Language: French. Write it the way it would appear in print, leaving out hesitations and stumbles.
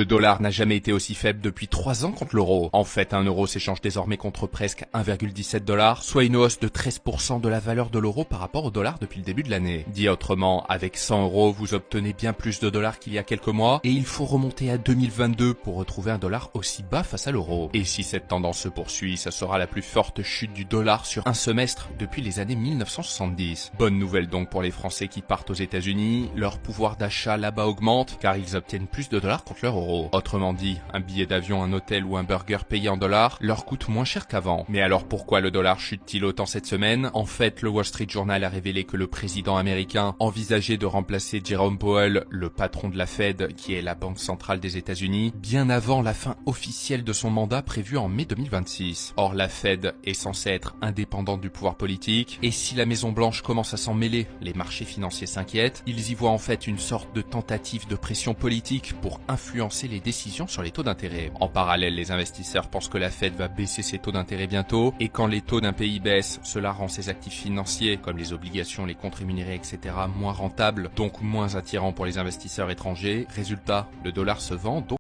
Le dollar n'a jamais été aussi faible depuis 3 ans contre l'euro. En fait, un euro s'échange désormais contre presque 1,17 $, soit une hausse de 13% de la valeur de l'euro par rapport au dollar depuis le début de l'année. Dit autrement, avec 100 euros, vous obtenez bien plus de dollars qu'il y a quelques mois, et il faut remonter à 2022 pour retrouver un dollar aussi bas face à l'euro. Et si cette tendance se poursuit, ça sera la plus forte chute du dollar sur un semestre depuis les années 1970. Bonne nouvelle donc pour les Français qui partent aux États-Unis, leur pouvoir d'achat là-bas augmente, car ils obtiennent plus de dollars contre leur euro. Autrement dit, un billet d'avion, un hôtel ou un burger payé en dollars leur coûte moins cher qu'avant. Mais alors pourquoi le dollar chute-t-il autant cette semaine? En fait, le Wall Street Journal a révélé que le président américain envisageait de remplacer Jerome Powell, le patron de la Fed, qui est la banque centrale des États-Unis, bien avant la fin officielle de son mandat prévue en mai 2026. Or, la Fed est censée être indépendante du pouvoir politique, et si la Maison-Blanche commence à s'en mêler, les marchés financiers s'inquiètent. Ils y voient en fait une sorte de tentative de pression politique pour influencer les décisions sur les taux d'intérêt. En parallèle, les investisseurs pensent que la Fed va baisser ses taux d'intérêt bientôt, et quand les taux d'un pays baissent, cela rend ses actifs financiers, comme les obligations, les comptes rémunérés, etc., moins rentables, donc moins attirants pour les investisseurs étrangers. Résultat, le dollar se vend donc